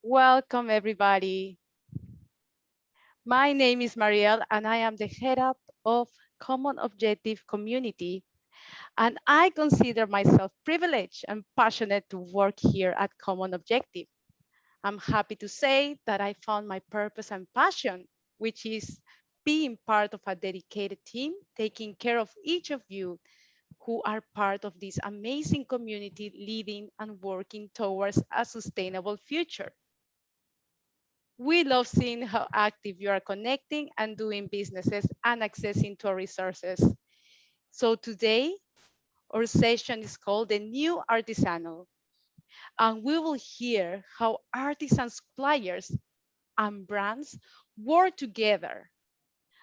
Welcome, everybody. My name is Marielle, and I am the head up of Common Objective Community. And I consider myself privileged and passionate to work here at Common Objective. I'm happy to say that I found my purpose and passion, which is being part of a dedicated team, taking care of each of you who are part of this amazing community, leading and working towards a sustainable future. We love seeing how active you are connecting and doing businesses and accessing to our resources. So today, our session is called the New Artisanal, and we will hear how artisan suppliers and brands work together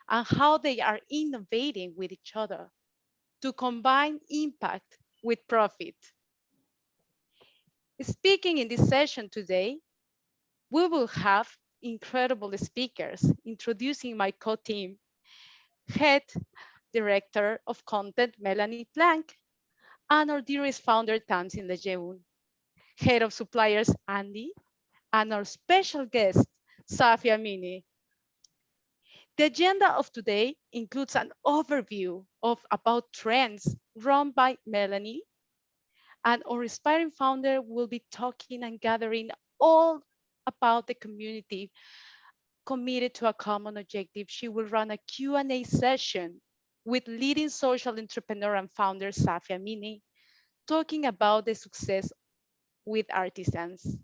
and how they are innovating with each other to combine impact with profit. Speaking in this session today, we will have incredible speakers introducing my co-team, Head Director of Content, Melanie Plank, and our dearest founder, Tamsin Lejeune, Head of Suppliers, Andy, and our special guest, Safia Minney. The agenda of today includes an overview of about trends run by Melanie, and our aspiring founder will be talking and gathering all about the community committed to a common objective. She will run a Q&A session with leading social entrepreneur and founder Safia Minney, talking about the success with artisans.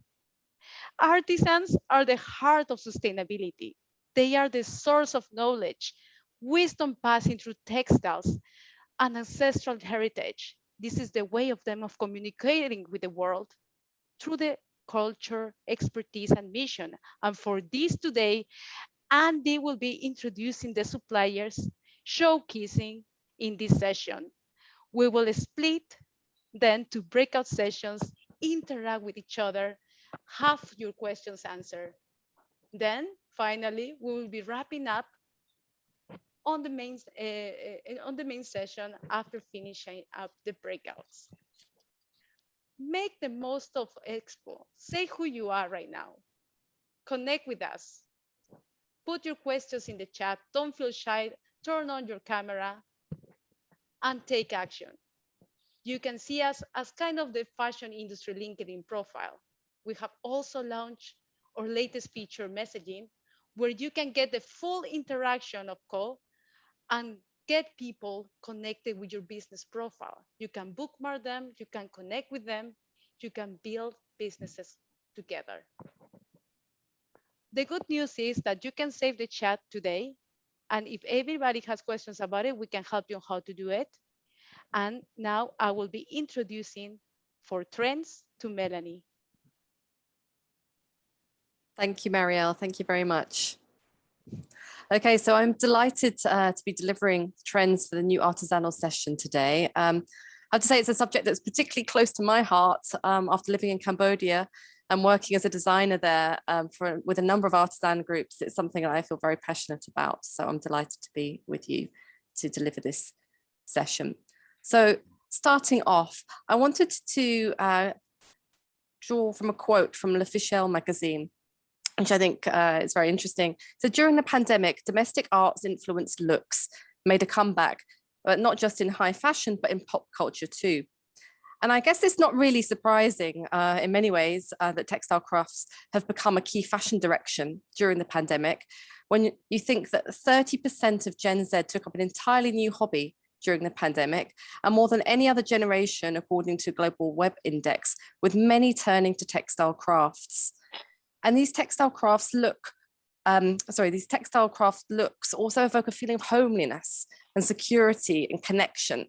Artisans are the heart of sustainability. They are the source of knowledge, wisdom passing through textiles, and ancestral heritage. This is the way of them of communicating with the world through the culture, expertise, and mission. And for this today, Andy will be introducing the suppliers, showcasing in this session. We will split then to breakout sessions, interact with each other, have your questions answered. Then finally, we will be wrapping up on the main session after finishing up the breakouts. Make the most of Expo. Say who you are right now. Connect with us. Put your questions in the chat. Don't feel shy. Turn on your camera and take action. You can see us as kind of the fashion industry LinkedIn profile. We have also launched our latest feature messaging, where you can get the full interaction of Co and get people connected with your business profile. You can bookmark them, you can connect with them, you can build businesses together. The good news is that you can save the chat today. And if everybody has questions about it, we can help you on how to do it. And now I will be introducing for trends to Melanie. Thank you, Marielle. Thank you very much. Okay, so I'm delighted to be delivering trends for the new artisanal session today. I have to say it's a subject that's particularly close to my heart after living in Cambodia and working as a designer there with a number of artisan groups. It's something that I feel very passionate about. So I'm delighted to be with you to deliver this session. So starting off, I wanted to draw from a quote from L'Officiel magazine, which I think is very interesting. So during the pandemic, domestic arts influenced looks made a comeback, but not just in high fashion, but in pop culture too. And I guess it's not really surprising in many ways that textile crafts have become a key fashion direction during the pandemic, when you think that 30% of Gen Z took up an entirely new hobby during the pandemic, and more than any other generation, according to Global Web Index, with many turning to textile crafts. And these textile crafts looks also evoke a feeling of homeliness and security and connection.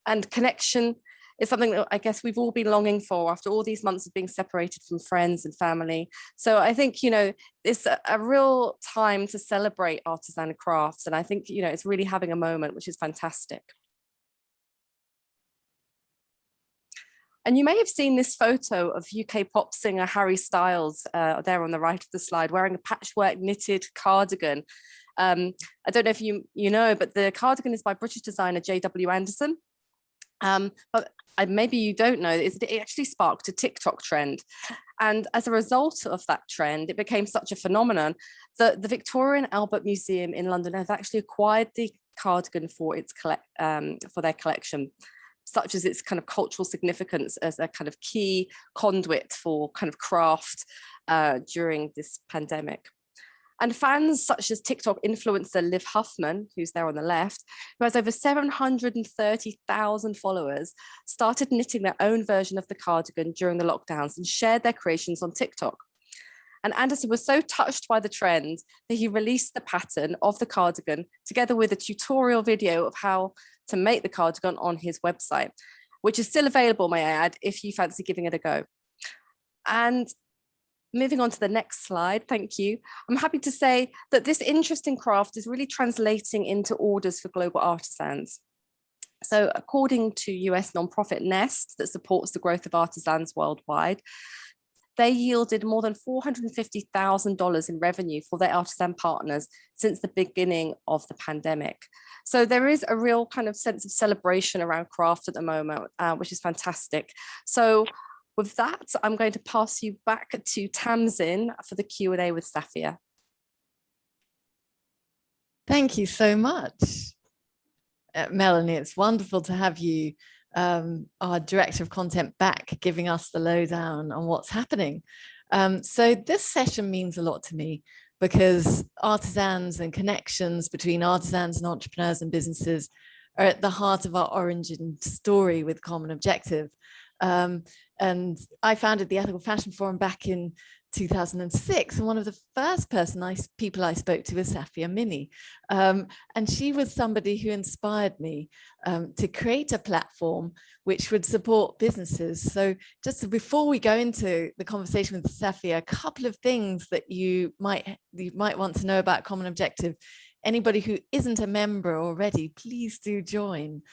And connection is something that I guess we've all been longing for after all these months of being separated from friends and family. So I think, it's a real time to celebrate artisan crafts. And I think, it's really having a moment, which is fantastic. And you may have seen this photo of UK pop singer Harry Styles there on the right of the slide, wearing a patchwork knitted cardigan. I don't know if you know, but the cardigan is by British designer J.W. Anderson. But maybe you don't know, it actually sparked a TikTok trend. And as a result of that trend, it became such a phenomenon that the Victoria and Albert Museum in London has actually acquired the cardigan for for their collection, such as its kind of cultural significance as a kind of key conduit for kind of craft during this pandemic. And fans such as TikTok influencer Liv Huffman, who's there on the left, who has over 730,000 followers, started knitting their own version of the cardigan during the lockdowns and shared their creations on TikTok. And Anderson was so touched by the trend that he released the pattern of the cardigan together with a tutorial video of how to make the cardigan on his website, which is still available, may I add, if you fancy giving it a go. And moving on to the next slide, thank you. I'm happy to say that this interesting craft is really translating into orders for global artisans. So according to US nonprofit Nest that supports the growth of artisans worldwide, they yielded more than $450,000 in revenue for their artisan partners since the beginning of the pandemic. So there is a real kind of sense of celebration around craft at the moment, which is fantastic. So with that, I'm going to pass you back to Tamsin for the Q&A with Safia. Thank you so much, Melanie. It's wonderful to have you, our Director of Content, back giving us the lowdown on what's happening. So this session means a lot to me because artisans and connections between artisans and entrepreneurs and businesses are at the heart of our origin story with Common Objective. And I founded the Ethical Fashion Forum back in 2006, and one of the first people I spoke to was Safia Minney, and she was somebody who inspired me to create a platform which would support businesses. So just before we go into the conversation with Safia, a couple of things that you might want to know about Common Objective. Anybody who isn't a member already, please do join.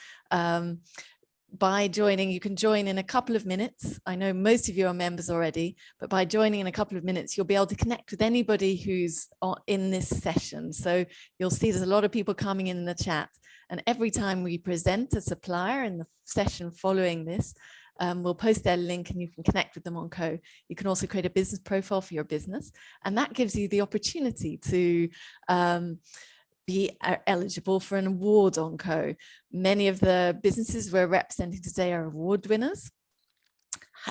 By joining, you can join in a couple of minutes. I know most of you are members already, but by joining in a couple of minutes, you'll be able to connect with anybody who's in this session. So you'll see there's a lot of people coming in the chat. And every time we present a supplier in the session following this, we'll post their link and you can connect with them on Co. You can also create a business profile for your business. And that gives you the opportunity to be eligible for an award on Co. Many of the businesses we're representing today are award winners.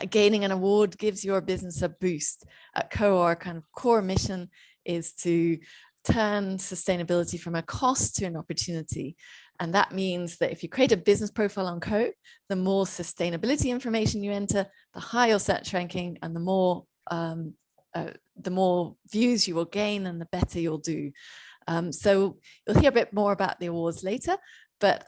Gaining an award gives your business a boost. At Co, our kind of core mission is to turn sustainability from a cost to an opportunity. And that means that if you create a business profile on Co, the more sustainability information you enter, the higher your search ranking and the more views you will gain and the better you'll do. So you'll hear a bit more about the awards later, but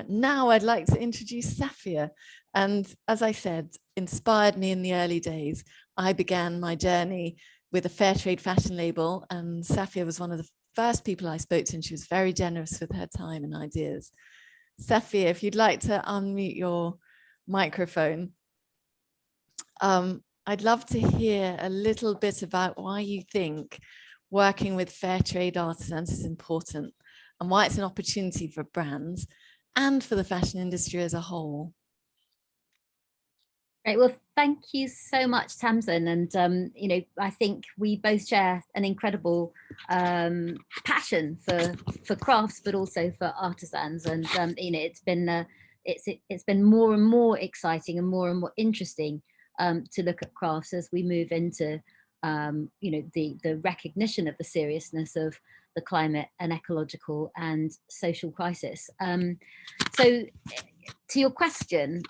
now I'd like to introduce Safia. And as I said, inspired me in the early days. I began my journey with a fair trade fashion label, and Safia was one of the first people I spoke to, and she was very generous with her time and ideas. Safia, if you'd like to unmute your microphone, I'd love to hear a little bit about why you think working with fair trade artisans is important and why it's an opportunity for brands and for the fashion industry as a whole. Great. Well, thank you so much, Tamsin. And, I think we both share an incredible passion for crafts, but also for artisans. And, it's been more and more exciting and more interesting to look at crafts as we move into the recognition of the seriousness of the climate and ecological and social crisis. So to your question,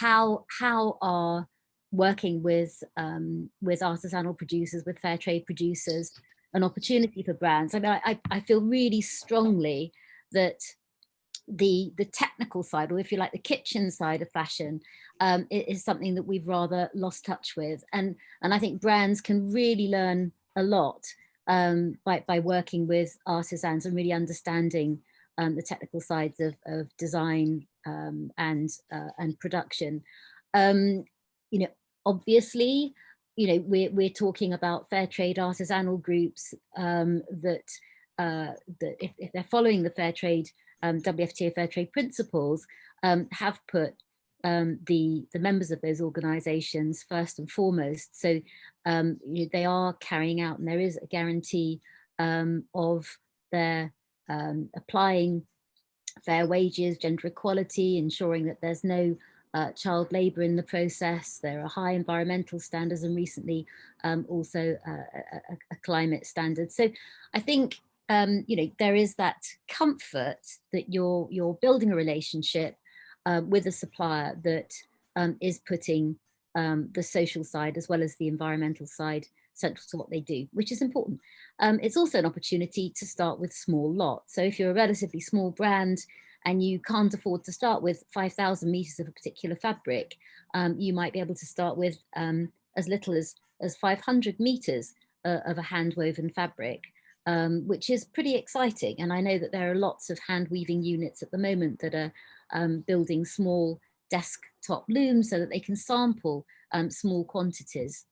how are working with artisanal producers, with fair trade producers, an opportunity for brands? I mean, I feel really strongly that the technical side, or if you like, the kitchen side of fashion, is something that we've rather lost touch with, and I think brands can really learn a lot by working with artisans and really understanding the technical sides of design and production. Obviously, we're talking about fair trade artisanal groups that if they're following the fair trade WFTA fair trade principles, have put the members of those organisations first and foremost. So they are carrying out, and there is a guarantee of their applying fair wages, gender equality, ensuring that there's no child labour in the process. There are high environmental standards, and recently also a climate standard. So I think there is that comfort that you're building a relationship with a supplier that is putting the social side as well as the environmental side central to what they do, which is important. It's also an opportunity to start with small lots. So if you're a relatively small brand and you can't afford to start with 5,000 meters of a particular fabric, you might be able to start with as little as 500 meters of a hand woven fabric, which is pretty exciting. And I know that there are lots of hand weaving units at the moment that are building small desktop looms so that they can sample small quantities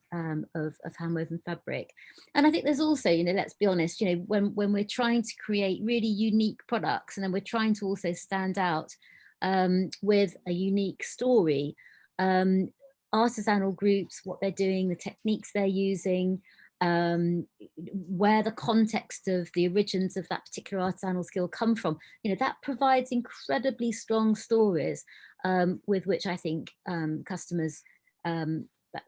of hand-woven fabric. And I think there's also, let's be honest, when we're trying to create really unique products, and then we're trying to also stand out with a unique story, artisanal groups, what they're doing, the techniques they're using, where the context of the origins of that particular artisanal skill come from, that provides incredibly strong stories with which I think customers,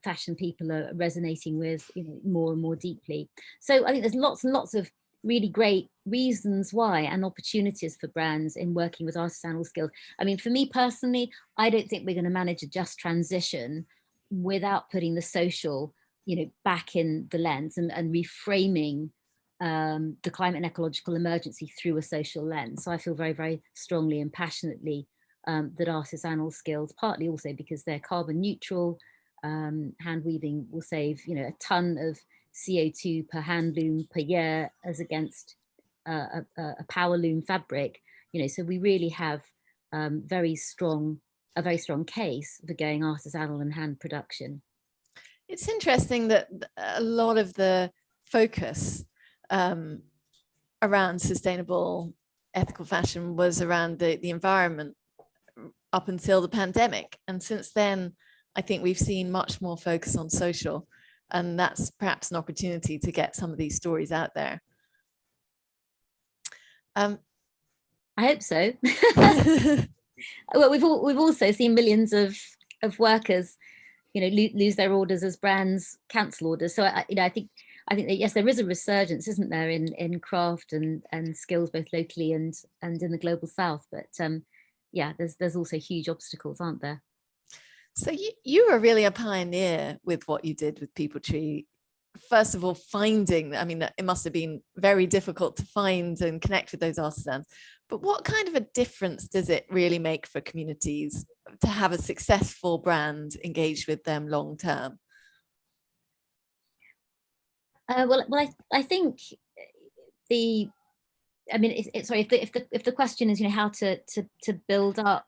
fashion people are resonating with more and more deeply. So I think there's lots and lots of really great reasons why, and opportunities for brands in working with artisanal skills. I mean, for me personally, I don't think we're going to manage a just transition without putting the social back in the lens and reframing the climate and ecological emergency through a social lens. So I feel very, very strongly and passionately that artisanal skills, partly also because they're carbon neutral, hand weaving will save a ton of CO2 per hand loom per year as against a power loom fabric. So we really have a very strong case for going artisanal and hand production. It's interesting that a lot of the focus around sustainable ethical fashion was around the environment up until the pandemic. And since then, I think we've seen much more focus on social, and that's perhaps an opportunity to get some of these stories out there. I hope so. Well, we've also seen millions of workers lose their orders as brands cancel orders. So I think that yes, there is a resurgence, isn't there, in craft and skills both locally and in the global south. But yeah, there's also huge obstacles, aren't there? So you were really a pioneer with what you did with People Tree. First of all, finding, I mean, it must have been very difficult to find and connect with those artisans. But what kind of a difference does it really make for communities to have a successful brand engaged with them long term? Well, I think if the question is how to build up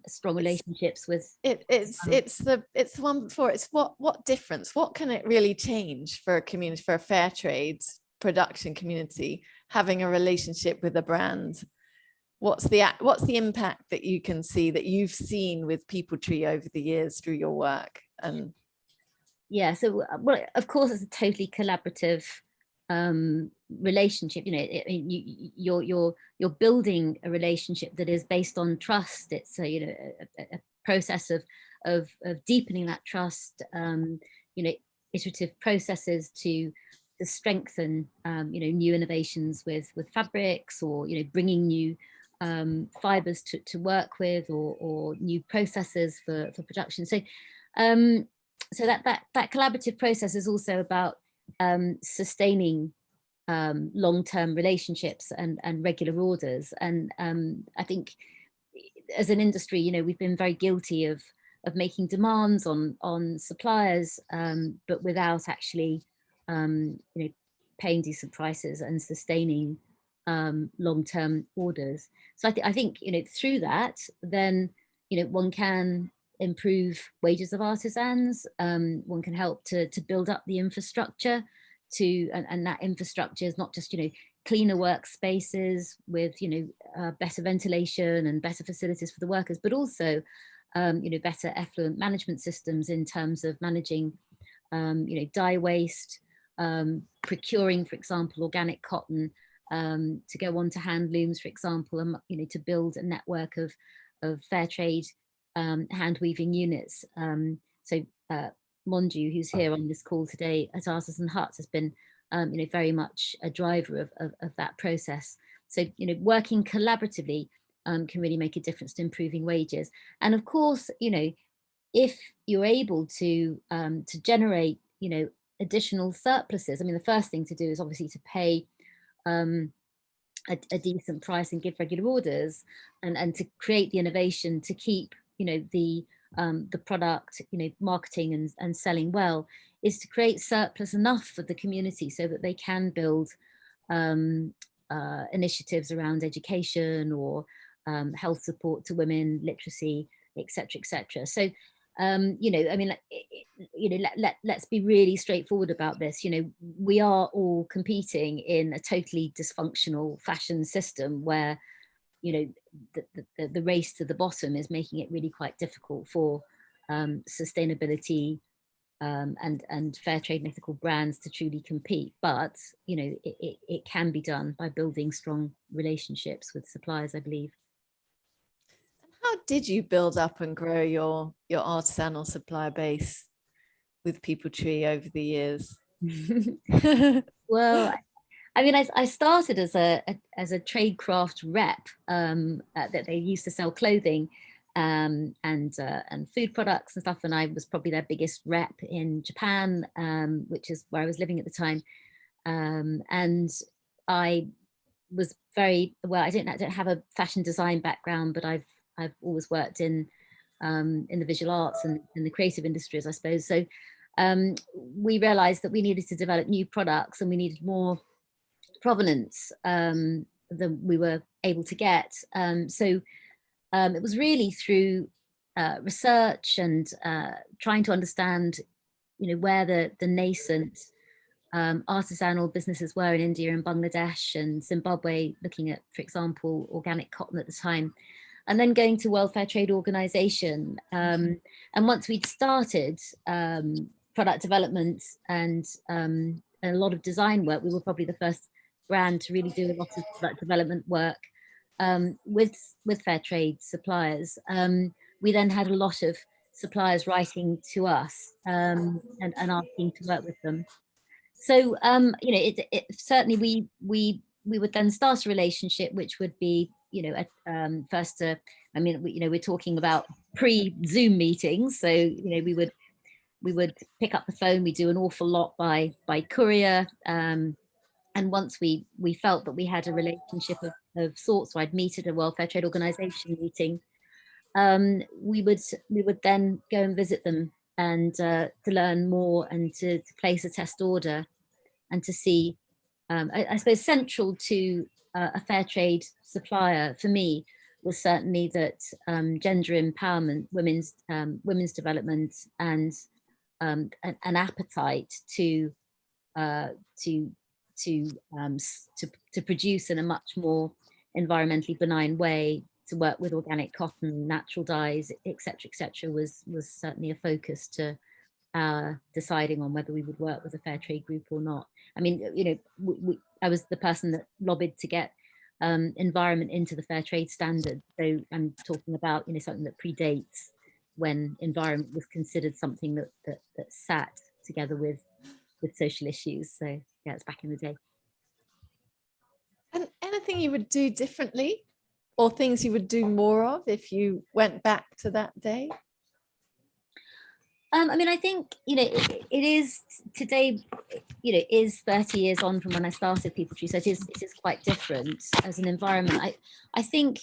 strong relationships with it's the one before, it's what difference, what can it really change for a community, for a fair trade production community, having a relationship with a brand? What's the impact that you can see, that you've seen with People Tree over the years through your work? And yeah, so well, of course it's a totally collaborative relationship. You're building a relationship that is based on trust. It's a process of deepening that trust, iterative processes to strengthen new innovations with fabrics, or bringing new fibers to work with, or new processes for production. So so that collaborative process is also about sustaining long-term relationships and regular orders. And I think as an industry, we've been very guilty of making demands on suppliers, but without actually paying decent prices and sustaining long-term orders. So I think through that, then one can improve wages of artisans. One can help to build up the infrastructure and that infrastructure is not just cleaner workspaces with better ventilation and better facilities for the workers, but also better effluent management systems in terms of managing, dye waste, procuring, for example, organic cotton to go on to hand looms, for example, and to build a network of fair trade hand weaving units. So Monju, who's here on this call today at Artisan Huts, has been very much a driver of that process. So working collaboratively can really make a difference to improving wages. And of course, if you're able to generate additional surpluses, I mean, the first thing to do is obviously to pay a decent price and give regular orders, and to create the innovation to keep the product marketing and selling well, is to create surplus enough for the community so that they can build initiatives around education or health support to women, literacy, etc., etc. So I mean, let's be really straightforward about this. We are all competing in a totally dysfunctional fashion system where the race to the bottom is making it really quite difficult for sustainability and fair trade and ethical brands to truly compete. But it can be done by building strong relationships with suppliers, I believe. How did you build up and grow your artisanal supplier base with People Tree over the years? Well, I mean, I started as a trade craft rep that they used to sell clothing and food products and stuff, and I was probably their biggest rep in Japan, which is where I was living at the time, and I was very well. I don't have a fashion design background, but I've always worked in the visual arts and in the creative industries, I suppose. So we realized that we needed to develop new products and we needed more provenance than we were able to get. So it was really through research and trying to understand, where the nascent artisanal businesses were in India and Bangladesh and Zimbabwe, looking at, for example, organic cotton at the time, and then going to World Fair Trade Organization. And once we'd started product development and a lot of design work, we were probably the first brand to really do a lot of product development work with fair trade suppliers. We then had a lot of suppliers writing to us and asking to work with them. So it certainly we would then start a relationship, which would be first I mean, we're talking about pre-Zoom meetings, so we would pick up the phone. We do an awful lot by courier, and once we felt that we had a relationship of sorts, so I'd meet at a World Fair Trade Organization meeting, we would then go and visit them and to learn more and to place a test order and to see, I suppose central to a fair trade supplier for me was certainly that gender empowerment, women's development, and an appetite to produce in a much more environmentally benign way, to work with organic cotton, natural dyes, etc., was certainly a focus to deciding on whether we would work with a fair trade group or not. I mean, I was the person that lobbied to get environment into the fair trade standard. So I'm talking about something that predates when environment was considered something that sat together with social issues. So yeah, it's back in the day. And anything you would do differently, or things you would do more of if you went back to that day? I mean, I think it is today. Is 30 years on from when I started People Tree, so it is quite different as an environment. I think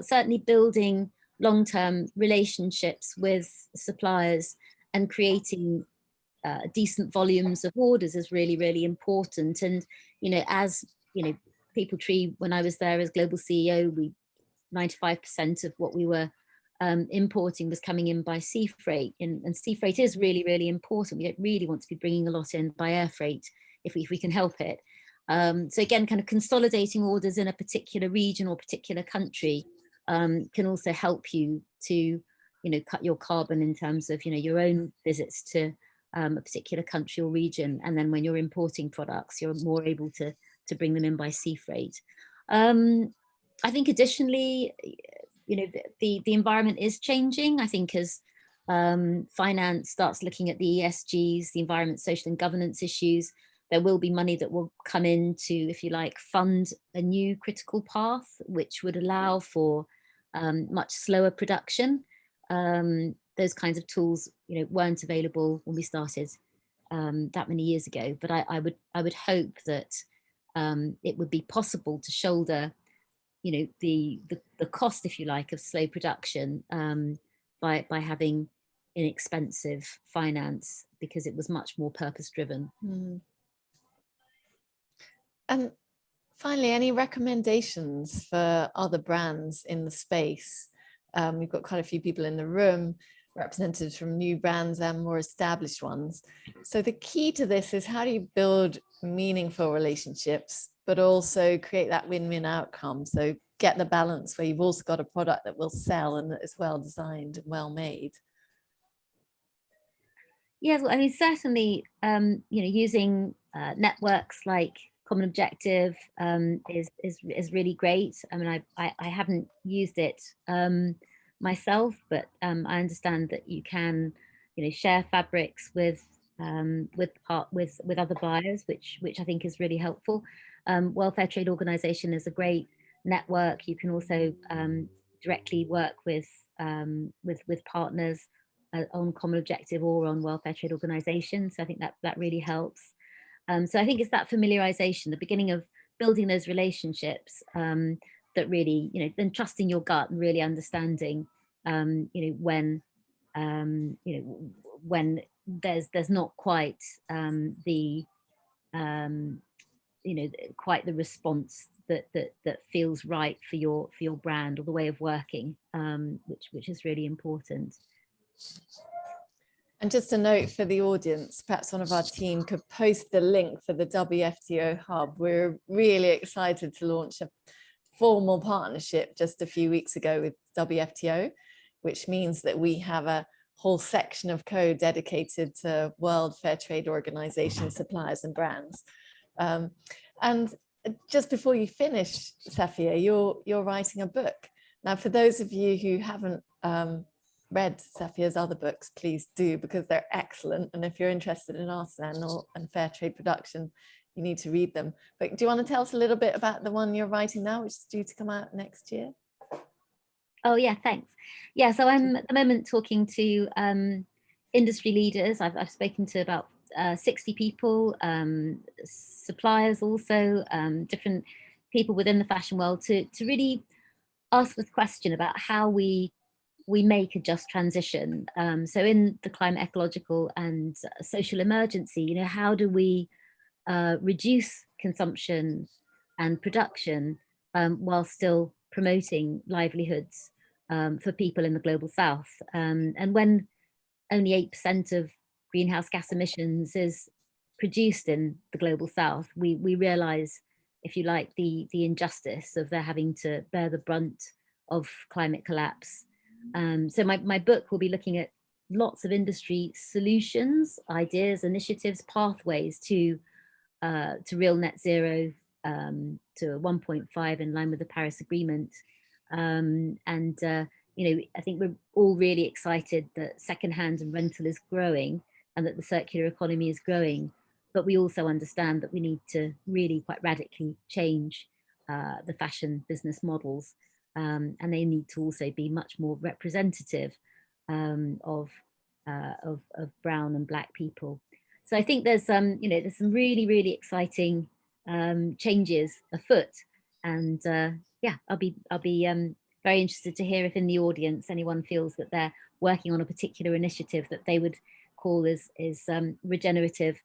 certainly building long-term relationships with suppliers and creating decent volumes of orders is really, really important. And as People Tree, when I was there as global CEO, 95% of what we were importing was coming in by sea freight, and sea freight is really, really important. We don't really want to be bringing a lot in by air freight if we can help it. So again, kind of consolidating orders in a particular region or particular country can also help you to cut your carbon in terms of, your own visits to a particular country or region. And then when you're importing products, you're more able to bring them in by sea freight. I think additionally, the environment is changing. I think as finance starts looking at the ESGs, the environment, social and governance issues, there will be money that will come in to, if you like, fund a new critical path, which would allow for much slower production. Those kinds of tools, weren't available when we started that many years ago. But I would hope that it would be possible to shoulder, the cost, if you like, of slow production by having inexpensive finance, because it was much more purpose driven. And finally, any recommendations for other brands in the space? We've got quite a few people in the room, representatives from new brands and more established ones. So the key to this is, how do you build meaningful relationships, but also create that win-win outcome? So get the balance where you've also got a product that will sell and that is well designed and well made. Yes, well, I mean, certainly, using networks like Common Objective is really great. I mean, I haven't used it myself, but I understand that you can, share fabrics with other buyers, which I think is really helpful. World Fair Trade Organization is a great network. You can also directly work with partners on Common Objective or on World Fair Trade Organization. So I think that really helps. So I think it's that familiarization, the beginning of building those relationships, that really, then trusting your gut and really understanding, when there's not quite quite the response that feels right for your brand or the way of working, which is really important. And just a note for the audience, perhaps one of our team could post the link for the WFTO Hub. We're really excited to launch a formal partnership just a few weeks ago with WFTO, which means that we have a whole section of code dedicated to World Fair Trade Organization suppliers and brands. And just before you finish, Safia, you're writing a book. Now, for those of you who haven't read Safia's other books, please do, because they're excellent. And if you're interested in artisanal and fair trade production, you need to read them. But do you want to tell us a little bit about the one you're writing now, which is due to come out next year? Oh yeah, thanks. Yeah, so I'm at the moment talking to industry leaders. I've spoken to about 60 people, suppliers also, different people within the fashion world, to really ask this question about how we make a just transition. So in the climate, ecological and social emergency, how do we reduce consumption and production while still promoting livelihoods for people in the global south? And when only 8% of greenhouse gas emissions is produced in the global south, we realize, if you like, the injustice of their having to bear the brunt of climate collapse. So my book will be looking at lots of industry solutions, ideas, initiatives, pathways to real net zero, to 1.5 in line with the Paris Agreement. I think we're all really excited that secondhand and rental is growing and that the circular economy is growing. But we also understand that we need to really quite radically change the fashion business models. And they need to also be much more representative of brown and black people. So I think there's some really, really exciting changes afoot. And yeah, I'll be very interested to hear if in the audience anyone feels that they're working on a particular initiative that they would call is regenerative,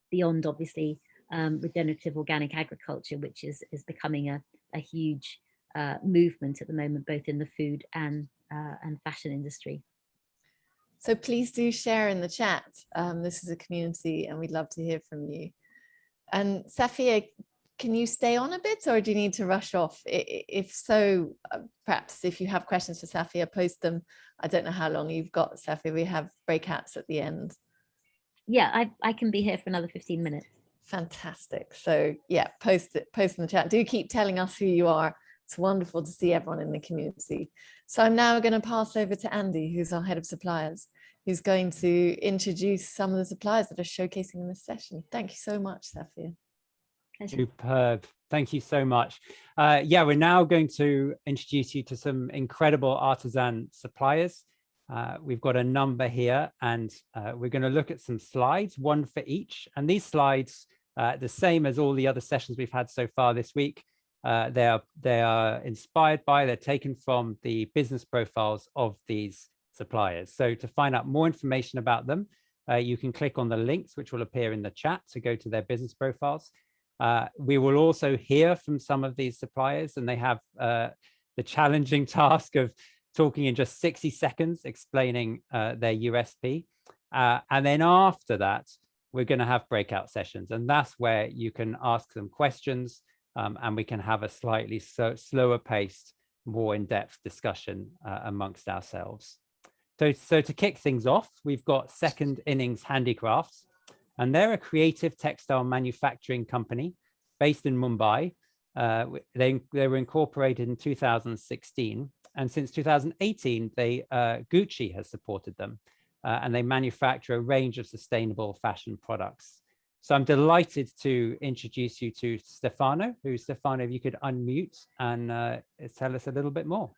beyond obviously regenerative organic agriculture, which is becoming a huge movement at the moment, both in the food and fashion industry. So please do share in the chat. This is a community and we'd love to hear from you. And Safia, can you stay on a bit, or do you need to rush off? If so, perhaps if you have questions for Safia, post them. I don't know how long you've got, Safia. We have breakouts at the end. Yeah, I can be here for another 15 minutes. Fantastic. So yeah, post in the chat. Do keep telling us who you are. It's wonderful to see everyone in the community. So I'm now going to pass over to Andy, who's our head of suppliers, who's going to introduce some of the suppliers that are showcasing in this session. Thank you so much, Safia. Superb. Thank you so much. Yeah, we're now going to introduce you to some incredible artisan suppliers. We've got a number here, and we're going to look at some slides, one for each. And these slides, the same as all the other sessions we've had so far this week, they are inspired by, they're taken from the business profiles of these suppliers. So to find out more information about them, you can click on the links which will appear in the chat to go to their business profiles. We will also hear from some of these suppliers, and they have the challenging task of talking in just 60 seconds, explaining their USP. And then after that, we're going to have breakout sessions, and that's where you can ask them questions, and we can have a slightly slower paced, more in-depth discussion amongst ourselves. So to kick things off, we've got Second Innings Handicrafts, and they're a creative textile manufacturing company based in Mumbai. They were incorporated in 2016, and since 2018, Gucci has supported them, and they manufacture a range of sustainable fashion products. So I'm delighted to introduce you to Stefano, Stefano, if you could unmute and tell us a little bit more.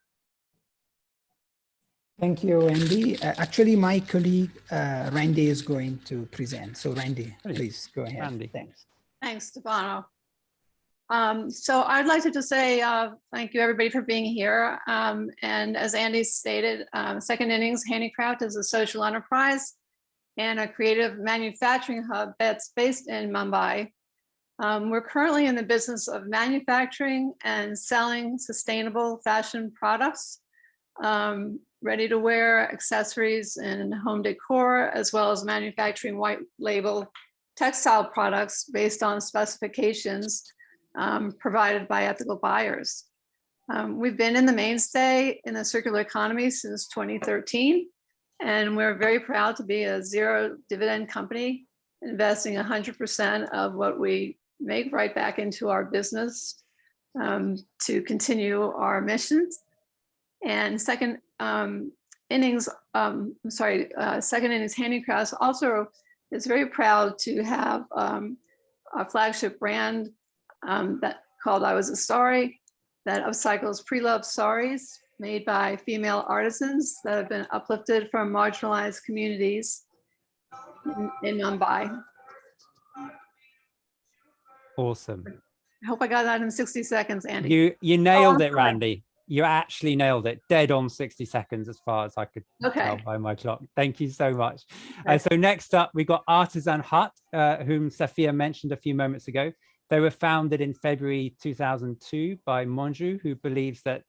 Thank you, Andy. Actually, my colleague, Randy, is going to present. So Randy, please go ahead. Randy. Thanks. Thanks, Stefano. So I'd like to just say thank you, everybody, for being here. And as Andy stated, Second Innings Handicraft is a social enterprise and a creative manufacturing hub that's based in Mumbai. We're currently in the business of manufacturing and selling sustainable fashion products, ready-to-wear accessories and home decor, as well as manufacturing white label textile products based on specifications provided by ethical buyers. We've been in the mainstay in the circular economy since 2013, and we're very proud to be a zero dividend company, investing 100% of what we make right back into our business to continue our missions. And Second Innings Handicrafts also is very proud to have our flagship brand that called I Was a Sari, that upcycles pre-loved saris made by female artisans that have been uplifted from marginalized communities in Mumbai. Awesome. I hope I got that in 60 seconds, Andy. You nailed it, Randy. You actually nailed it. Dead on 60 seconds as far as I could tell by my clock. Thank you so much. So next up, we got Artisan Hut, whom Safia mentioned a few moments ago. They were founded in February 2002 by Manju, who believes that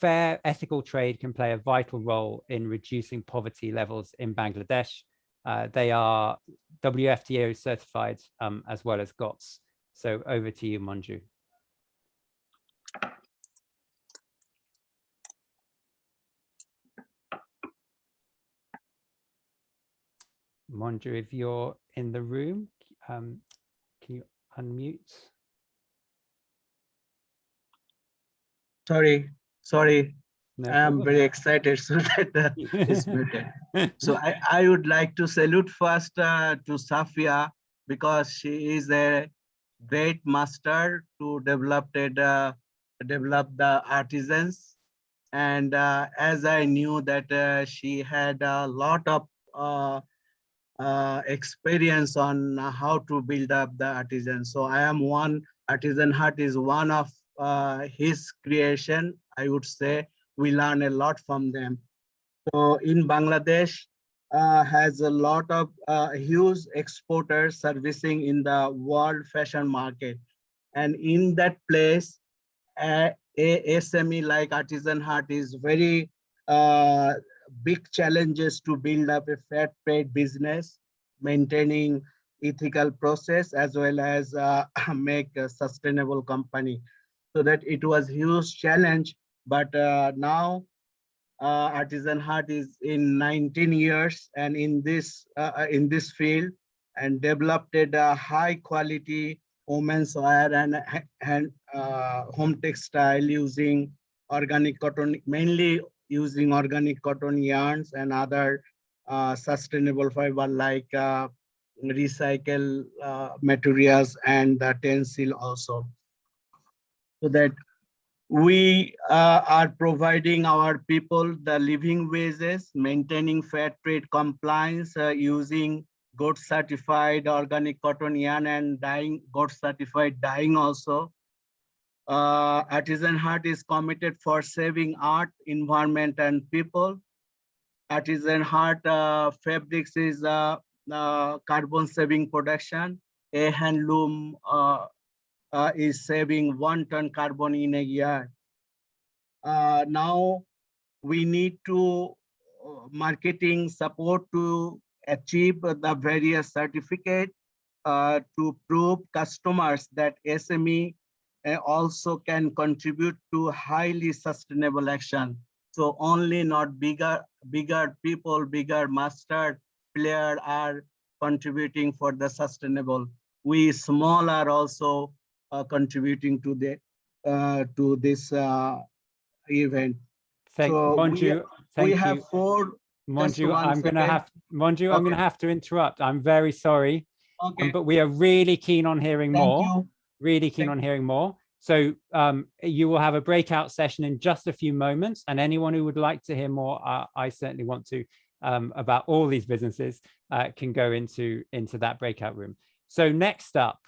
fair, ethical trade can play a vital role in reducing poverty levels in Bangladesh. They are WFDO certified as well as GOTS. So over to you, Manju. Manju, if you're in the room, can you unmute? Sorry. No I'm very excited so that it's muted. So I would like to salute first to Safia, because she is a great master to develop the artisans. And as I knew that she had a lot of experience on how to build up the artisans. So Artisan Hut is one of his creation. I would say we learn a lot from them. So in Bangladesh has a lot of huge exporters servicing in the world fashion market. And in that place, a SME like Artisan Hut is very big challenges to build up a fair trade business, maintaining ethical process as well as make a sustainable company. So that it was huge challenge, but now Artisan Heart is in 19 years and in this field, and developed a high quality women's wear and home textile using organic cotton, mainly using organic cotton yarns and other sustainable fiber like recycle materials and the tencel also. So that we are providing our people the living wages, maintaining fair trade compliance, using goat certified organic cotton yarn and dyeing, goat certified dyeing also. Artisan Heart is committed for saving art, environment and people. Artisan Heart fabrics is carbon saving production. A handloom is saving 1 ton carbon in a year. Now we need to marketing support to achieve the various certificate to prove customers that SME also can contribute to highly sustainable action. So only not bigger people, bigger master player are contributing for the sustainable. We small are also contributing to this event. So we have 4. Monju, I'm going to have to interrupt. I'm very sorry, but we are really keen on hearing more. Really keen on hearing more. So you will have a breakout session in just a few moments, and anyone who would like to hear more, I certainly want to, about all these businesses, can go into that breakout room. So next up,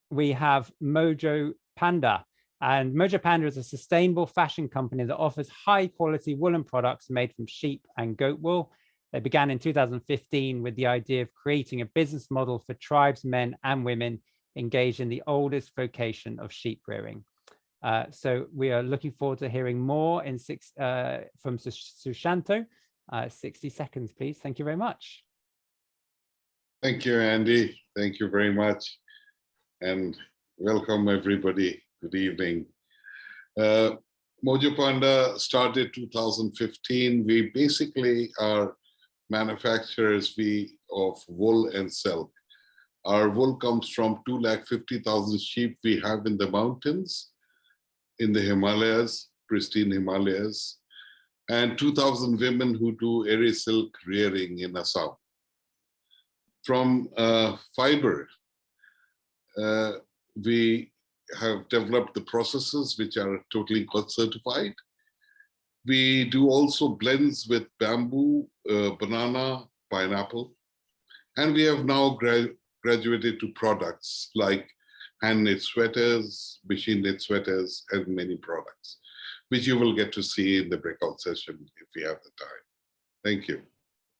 we have Mojo Panda. And Mojo Panda is a sustainable fashion company that offers high quality woolen products made from sheep and goat wool. They began in 2015 with the idea of creating a business model for tribesmen and women engaged in the oldest vocation of sheep rearing. So we are looking forward to hearing more in from Sushanto. 60 seconds, please. Thank you very much. Thank you, Andy. Thank you very much. And welcome, everybody. Good evening. Mojo Panda started 2015. We basically are manufacturers of wool and silk. Our wool comes from 250,000 sheep we have in the mountains, in the Himalayas, pristine Himalayas, and 2,000 women who do eri silk rearing in Assam. From fiber, we have developed the processes which are totally God certified. We do also blends with bamboo, banana, pineapple, and we have now graduated to products like hand-knit sweaters, machine-knit sweaters, and many products, which you will get to see in the breakout session if we have the time. Thank you.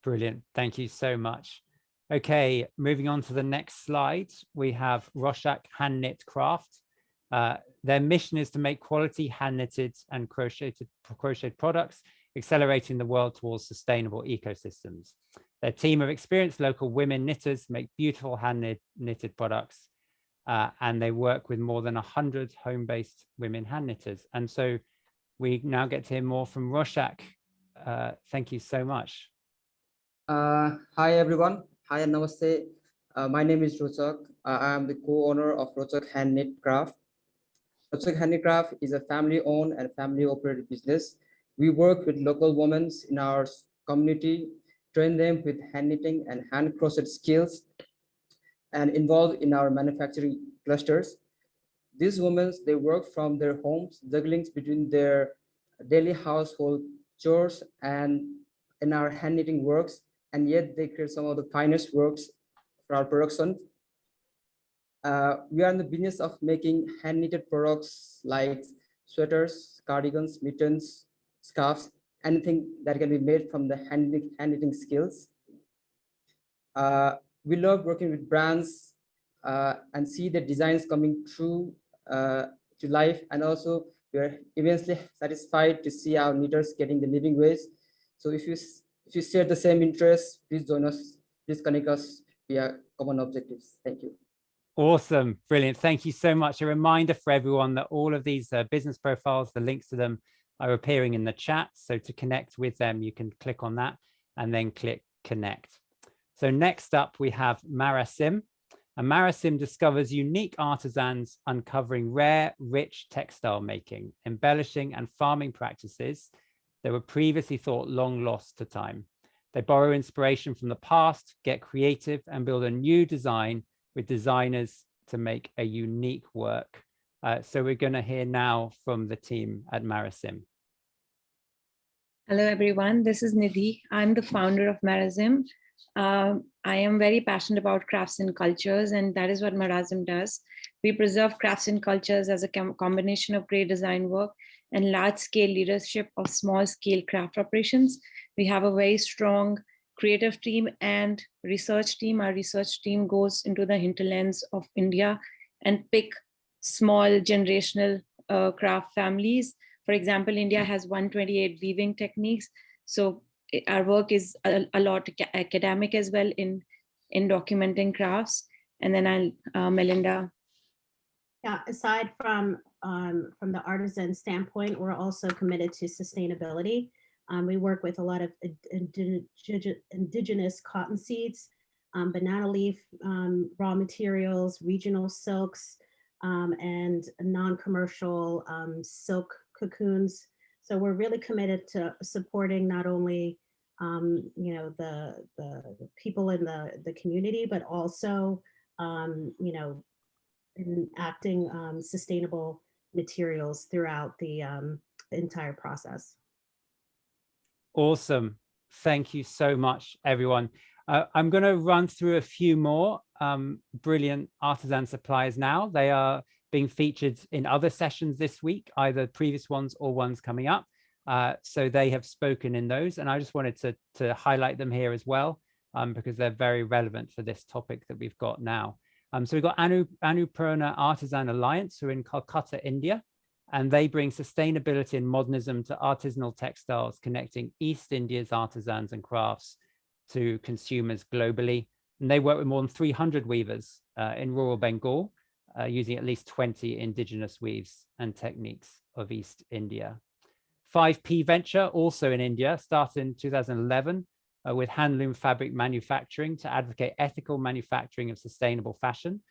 Brilliant. Thank you so much. Okay, moving on to the next slide, we have Roshak Hand-Knit Craft. Their mission is to make quality hand-knitted and crocheted products, accelerating the world towards sustainable ecosystems. Their team of experienced local women knitters make beautiful hand-knitted products, and they work with more than 100 home-based women hand knitters. And so we now get to hear more from Roshak. Thank you so much. Hi, everyone. Hi, namaste. My name is Rochak. I am the co-owner of Rochak Hand-Knit Craft. Rochak Hand-Knit Craft is a family-owned and family-operated business. We work with local women in our community, train them with hand knitting and hand crochet skills, and involved in our manufacturing clusters. These women, they work from their homes, juggling between their daily household chores and in our hand knitting works, and yet they create some of the finest works for our production. We are in the business of making hand knitted products like sweaters, cardigans, mittens, scarves, anything that can be made from the hand knitting skills. We love working with brands and see the designs coming true to life, and also we are immensely satisfied to see our knitters getting the living wage. So if you share the same interest, please join us, please connect us we are common objectives. Thank you. Awesome, brilliant. Thank you so much. A reminder for everyone that all of these business profiles, the links to them are appearing in the chat. So to connect with them, you can click on that and then click connect. So next up, we have Marasim. And Marasim discovers unique artisans uncovering rare, rich textile making, embellishing and farming practices that were previously thought long lost to time. They borrow inspiration from the past, get creative and build a new design with designers to make a unique work. So we're going to hear now from the team at Marasim. Hello, everyone. This is Nidhi. I'm the founder of Marasim. I am very passionate about crafts and cultures, and that is what Marasim does. We preserve crafts and cultures as a combination of great design work and large-scale leadership of small-scale craft operations. We have a very strong creative team and research team. Our research team goes into the hinterlands of India and pick small generational craft families. For example, India has 128 weaving techniques. So our work is a lot academic as well in documenting crafts. And then Melinda. Yeah, aside from the artisan standpoint, we're also committed to sustainability. We work with a lot of indigenous cotton seeds, banana leaf, raw materials, regional silks, and non-commercial silk cocoons. So we're really committed to supporting not only the people in the community, but also enacting sustainable materials throughout the entire process. Awesome. Thank you so much, everyone. I'm going to run through a few more brilliant artisan suppliers now. They are being featured in other sessions this week, either previous ones or ones coming up. So they have spoken in those, and I just wanted to highlight them here as well, because they're very relevant for this topic that we've got now. So we've got Annapurna Artisan Alliance, who are in Calcutta, India, and they bring sustainability and modernism to artisanal textiles, connecting East India's artisans and crafts to consumers globally. And they work with more than 300 weavers in rural Bengal, using at least 20 indigenous weaves and techniques of East India. 5P Venture, also in India, started in 2011 with handloom fabric manufacturing to advocate ethical manufacturing of sustainable fashion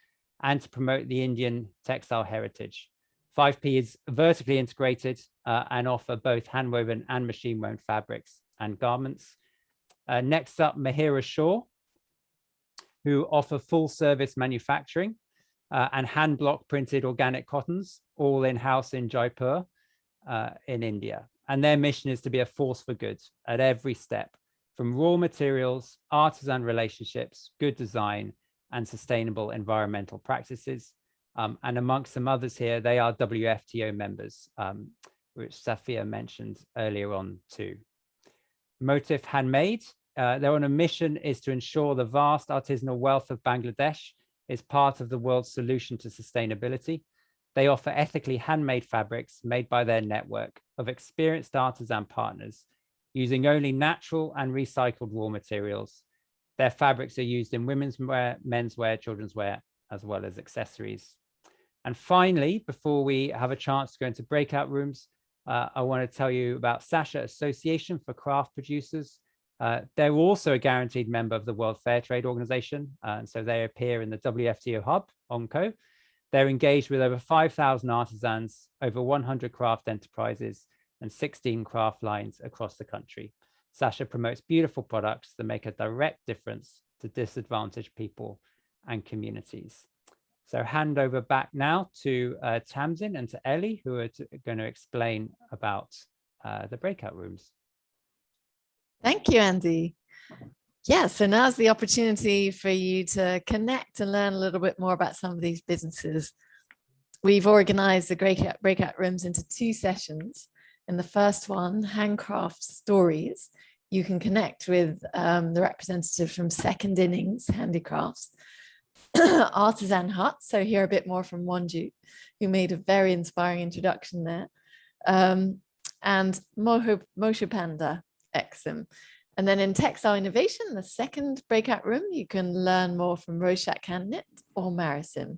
and to promote the Indian textile heritage. 5P is vertically integrated and offer both handwoven and machine woven fabrics and garments. Next up, Mahira Shaw, who offer full service manufacturing and hand block printed organic cottons, all in-house in Jaipur in India. And their mission is to be a force for good at every step, from raw materials, artisan relationships, good design, and sustainable environmental practices. And amongst some others here, they are WFTO members, which Safia mentioned earlier on too. Motif Handmade, their on a mission is to ensure the vast artisanal wealth of Bangladesh is part of the world's solution to sustainability. They offer ethically handmade fabrics made by their network of experienced artisan partners using only natural and recycled raw materials. Their fabrics are used in women's wear, men's wear, children's wear, as well as accessories. And finally, before we have a chance to go into breakout rooms, I want to tell you about Sasha Association for Craft Producers. They're also a guaranteed member of the World Fair Trade Organization, and so they appear in the WFTO hub, ONCO. They're engaged with over 5,000 artisans, over 100 craft enterprises, and 16 craft lines across the country. Sasha promotes beautiful products that make a direct difference to disadvantaged people and communities. So hand over back now to Tamsin and to Ellie, who are going to explain about the breakout rooms. Thank you, Andy. Yeah, so now's the opportunity for you to connect and learn a little bit more about some of these businesses. We've organized the breakout rooms into 2 sessions. In the first one, Handcraft Stories, you can connect with the representative from Second Innings Handicrafts, Artisan Hut, so hear a bit more from Wanju, who made a very inspiring introduction there, and Moshe Panda Exim. And then in textile innovation, the second breakout room, you can learn more from Roshak Hand Knit or Marisim.